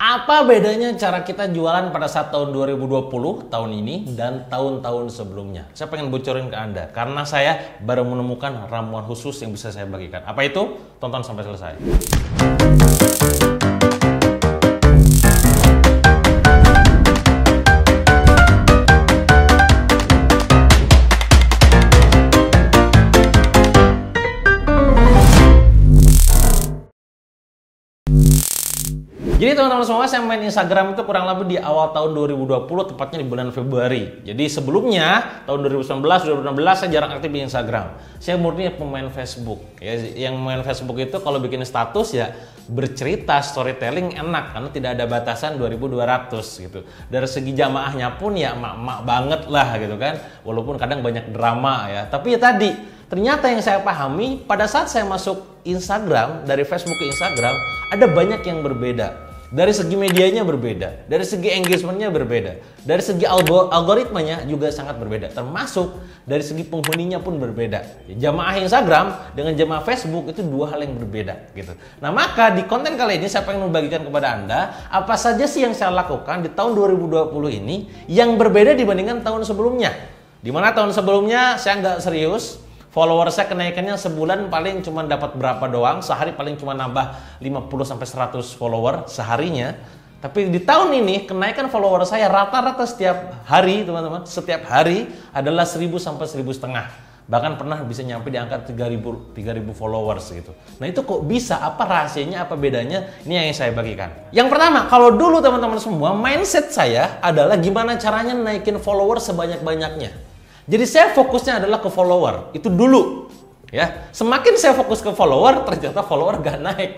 Apa bedanya cara kita jualan pada saat tahun 2020, tahun ini, dan tahun-tahun sebelumnya? Saya pengen bocorin ke Anda, karena saya baru menemukan ramuan khusus yang bisa saya bagikan. Apa itu? Tonton sampai selesai. Jadi teman-teman semua, saya main Instagram itu kurang lebih di awal tahun 2020, tepatnya di bulan Februari. Jadi sebelumnya, tahun 2019, 2016, saya jarang aktif di Instagram. Saya murni pemain Facebook. Ya, yang main Facebook itu kalau bikin status ya bercerita, storytelling enak, karena tidak ada batasan 2200 gitu. Dari segi jamaahnya pun ya emak-emak banget lah gitu kan. Walaupun kadang banyak drama ya. Tapi ya tadi, ternyata yang saya pahami pada saat saya masuk Instagram, dari Facebook ke Instagram, ada banyak yang berbeda. Dari segi medianya berbeda, dari segi engagementnya berbeda, dari segi algoritmanya juga sangat berbeda, termasuk dari segi penghuninya pun berbeda. Jamaah Instagram dengan jamaah Facebook itu dua hal yang berbeda gitu. Nah maka di konten kali ini saya pengen membagikan kepada Anda apa saja sih yang saya lakukan di tahun 2020 ini yang berbeda dibandingkan tahun sebelumnya. Dimana tahun sebelumnya saya nggak serius. Follower saya kenaikannya sebulan paling cuma dapat berapa doang, sehari paling cuma nambah 50-100 follower seharinya. Tapi di tahun ini kenaikan follower saya rata-rata setiap hari, teman-teman, setiap hari adalah 1000-1,500. Bahkan pernah bisa nyampe di angka 3000 followers gitu. Nah itu kok bisa? Apa rahasianya? Apa bedanya? Ini yang saya bagikan. Yang pertama, kalau dulu teman-teman semua, mindset saya adalah gimana caranya naikin follower sebanyak-banyaknya. Jadi saya fokusnya adalah ke follower, itu dulu. Ya, semakin saya fokus ke follower, ternyata follower gak naik.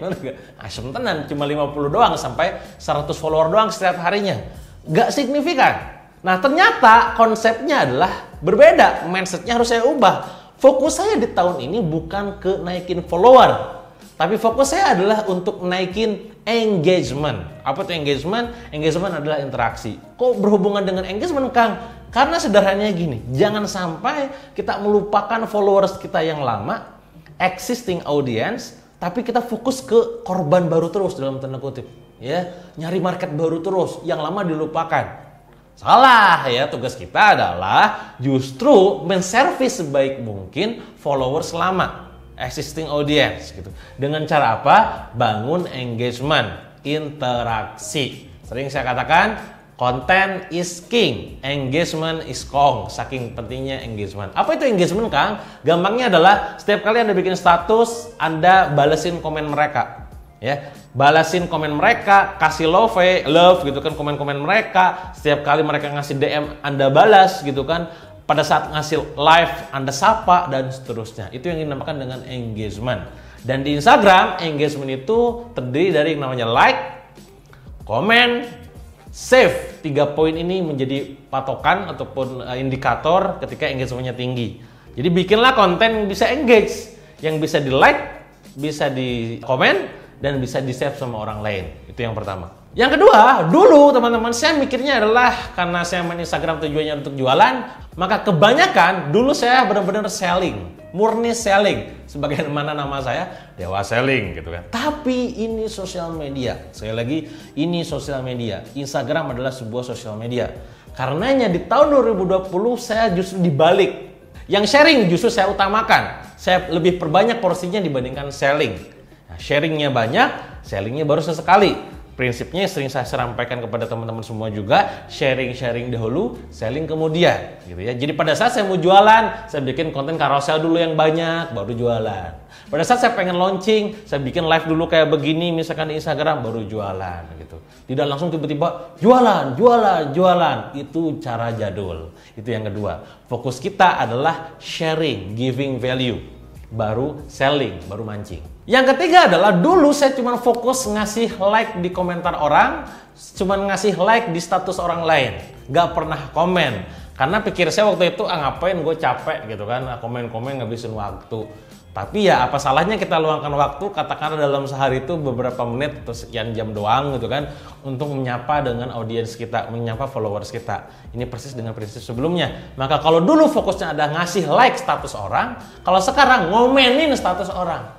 Asem tenan, cuma 50 doang sampai 100 follower doang setiap harinya. Gak signifikan. Nah ternyata konsepnya adalah berbeda, mindsetnya harus saya ubah. Fokus saya di tahun ini bukan ke naikin follower, tapi fokus saya adalah untuk naikin engagement. Apa itu engagement? Engagement adalah interaksi. Kok berhubungan dengan engagement, Kang? Karena sederhananya gini, jangan sampai kita melupakan followers kita yang lama, existing audience, tapi kita fokus ke korban baru terus dalam tanda kutip. Ya, nyari market baru terus, yang lama dilupakan. Salah ya, tugas kita adalah justru menservis sebaik mungkin followers lama, existing audience gitu. Dengan cara apa? Bangun engagement, interaksi. Sering saya katakan, content is king, engagement is kong. Saking pentingnya engagement. Apa itu engagement, Kang? Gampangnya adalah setiap kali Anda bikin status, Anda balesin komen mereka. Ya, balasin komen mereka, kasih love gitu kan, komen-komen mereka. Setiap kali mereka ngasih DM, Anda balas gitu kan. Pada saat ngasih live, Anda sapa dan seterusnya. Itu yang dinamakan dengan engagement. Dan di Instagram, engagement itu terdiri dari yang namanya like, komen, save. 3 poin ini menjadi patokan ataupun indikator ketika engagementnya tinggi. Jadi bikinlah konten yang bisa engage, yang bisa di like, bisa di komen, dan bisa di save sama orang lain. Itu yang pertama. Yang kedua, dulu teman-teman saya mikirnya adalah karena saya main Instagram tujuannya untuk jualan, maka kebanyakan dulu saya benar-benar selling, murni selling. Sebagaimana nama saya, Dewa Selling gitu kan. Tapi ini sosial media. Sekali lagi, ini sosial media. Instagram adalah sebuah sosial media. Karenanya di tahun 2020 saya justru dibalik. Yang sharing justru saya utamakan. Saya lebih perbanyak porsinya dibandingkan selling. Nah, sharingnya banyak, sellingnya baru sesekali. Prinsipnya sering saya sampaikan kepada teman-teman semua juga, sharing dahulu, selling kemudian gitu ya. Jadi pada saat saya mau jualan, saya bikin konten carousel dulu yang banyak, baru jualan. Pada saat saya pengen launching, saya bikin live dulu kayak begini misalkan di Instagram, baru jualan gitu. Tidak langsung tiba-tiba jualan. Itu cara jadul. Itu yang kedua. Fokus kita adalah sharing, giving value, baru selling, baru mancing. Yang ketiga adalah dulu saya cuma fokus ngasih like di komentar orang, cuma ngasih like di status orang lain, gak pernah komen. Karena pikir saya waktu itu, ngapain gue capek gitu kan, komen-komen ngabisin waktu. Tapi ya apa salahnya kita luangkan waktu, katakanlah dalam sehari itu beberapa menit atau sekian jam doang gitu kan, untuk menyapa dengan audiens kita, menyapa followers kita. Ini persis dengan prinsip sebelumnya. Maka kalau dulu fokusnya ada ngasih like status orang, kalau sekarang ngomenin status orang.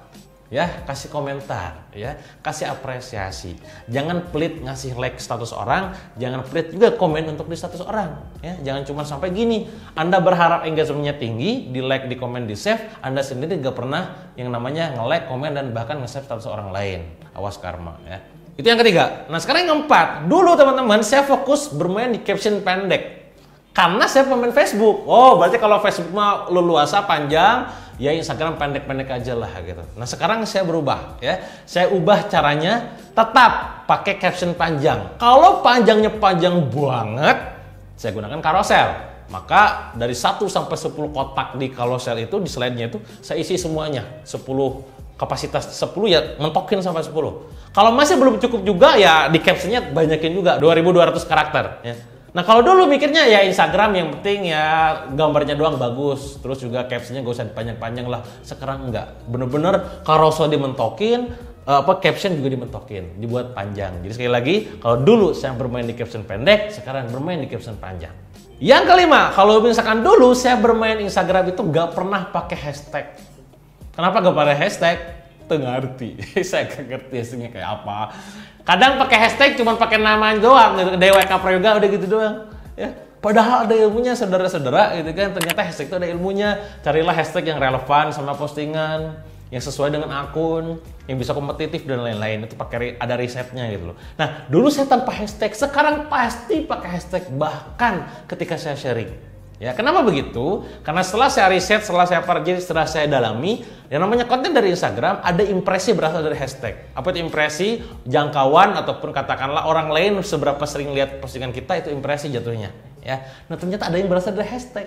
ya, kasih komentar, ya, kasih apresiasi. Jangan pelit ngasih like status orang, jangan pelit juga komen untuk di status orang, ya. Jangan cuma sampai gini, Anda berharap engagement-nya tinggi, di like, di komen, di save, Anda sendiri gak pernah yang namanya nge-like, komen, dan bahkan nge-save status orang lain. Awas karma, ya. Itu yang ketiga. Nah, sekarang yang keempat, dulu teman-teman saya fokus bermain di caption pendek. Karena saya pemain Facebook. Oh, berarti kalau Facebook mah leluasa panjang, ya Instagram pendek-pendek aja lah gitu. Nah, sekarang saya berubah ya. Saya ubah caranya, tetap pakai caption panjang. Kalau panjangnya panjang banget, saya gunakan carousel. Maka dari 1 sampai 10 kotak di carousel itu, di slide-nya itu saya isi semuanya. 10 kapasitas 10 ya mentokin sampai 10. Kalau masih belum cukup juga ya di captionnya banyakin juga 2200 karakter ya. Nah, kalau dulu mikirnya ya Instagram yang penting ya gambarnya doang bagus, terus juga captionnya gak usah panjang-panjang lah. Sekarang enggak, bener-bener carousel dimentokin, caption juga dimentokin, dibuat panjang. Jadi sekali lagi, kalau dulu saya bermain di caption pendek, sekarang bermain di caption panjang. Yang kelima, kalau misalkan dulu saya bermain Instagram itu gak pernah pakai hashtag. Kenapa gak pakai hashtag? Tuh ngerti, saya gak ngerti hashtagnya kayak apa. Kadang pakai hashtag cuma pakai nama doang gitu, DWK Prayoga udah gitu doang ya. Padahal ada ilmunya saudara-saudara gitu kan. Ternyata hashtag itu ada ilmunya. Carilah hashtag yang relevan sama postingan, yang sesuai dengan akun, yang bisa kompetitif dan lain-lain. Itu pakai ada risetnya gitu loh. Nah, dulu saya tanpa hashtag, sekarang pasti pakai hashtag bahkan ketika saya sharing. Ya, kenapa begitu? Karena setelah saya riset, setelah saya pelajari, setelah saya dalami, yang namanya konten dari Instagram ada impresi berasal dari hashtag. Apa itu impresi? Jangkauan ataupun katakanlah orang lain seberapa sering lihat postingan kita, itu impresi jatuhnya. Ya, nah ternyata ada yang berasal dari hashtag.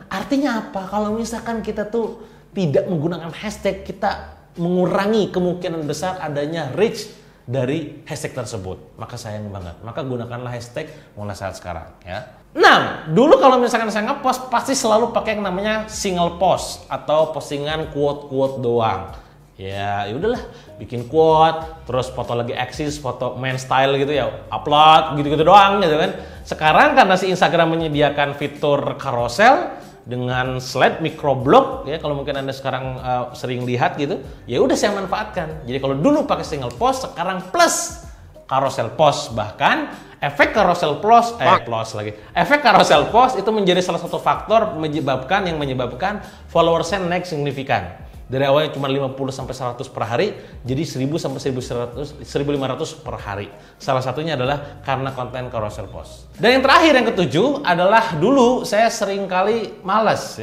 Artinya apa? Kalau misalkan kita tuh tidak menggunakan hashtag, kita mengurangi kemungkinan besar adanya reach dari hashtag tersebut. Maka sayang banget. Maka gunakanlah hashtag mulai saat sekarang ya. 6. Dulu kalau misalkan saya ngepost pasti selalu pakai yang namanya single post atau postingan quote-quote doang. Ya, udahlah, bikin quote, terus foto lagi eksis, foto main style gitu ya, upload gitu-gitu doang gitu kan. Sekarang karena si Instagram menyediakan fitur carousel dengan slide microblog ya, kalau mungkin Anda sekarang sering lihat gitu, ya udah saya manfaatkan. Jadi kalau dulu pakai single post, sekarang plus carousel post. Bahkan efek carousel post efek carousel post itu menjadi salah satu faktor yang menyebabkan followersnya naik signifikan. Dari awalnya cuma 50 sampai 100 per hari jadi 1000 sampai 1500 per hari. Salah satunya adalah karena konten carousel post. Dan yang terakhir, yang ketujuh adalah dulu saya seringkali malas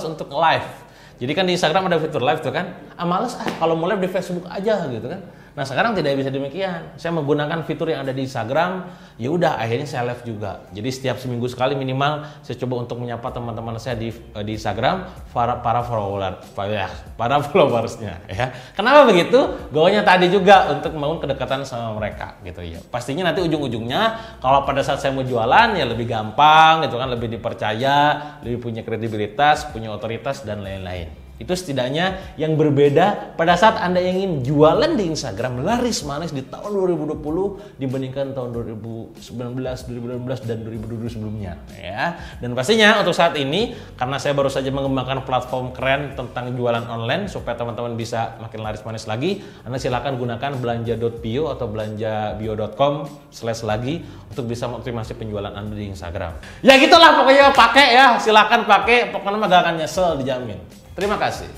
untuk live. Jadi kan di Instagram ada fitur live tuh kan. Males kalau mau live di Facebook aja gitu kan. Nah, sekarang tidak bisa demikian. Saya menggunakan fitur yang ada di Instagram. Ya udah, akhirnya saya live juga. Jadi setiap seminggu sekali minimal saya coba untuk menyapa teman-teman saya di Instagram, para followersnya ya. Kenapa begitu? Goalnya tadi juga untuk membangun kedekatan sama mereka gitu ya. Pastinya nanti ujung-ujungnya kalau pada saat saya mau jualan ya lebih gampang gitu kan, lebih dipercaya, lebih punya kredibilitas, punya otoritas dan lain-lain. Itu setidaknya yang berbeda pada saat Anda ingin jualan di Instagram laris manis di tahun 2020 dibandingkan tahun 2019, 2018 dan 2020 sebelumnya ya. Dan pastinya untuk saat ini karena saya baru saja mengembangkan platform keren tentang jualan online supaya teman-teman bisa makin laris manis lagi, Anda silakan gunakan belanja.bio atau belanjabio.com/lagi untuk bisa mengoptimasi penjualan Anda di Instagram. Ya gitulah pokoknya, pakai ya, silakan pakai, pokoknya gak akan nyesel, dijamin. Terima kasih.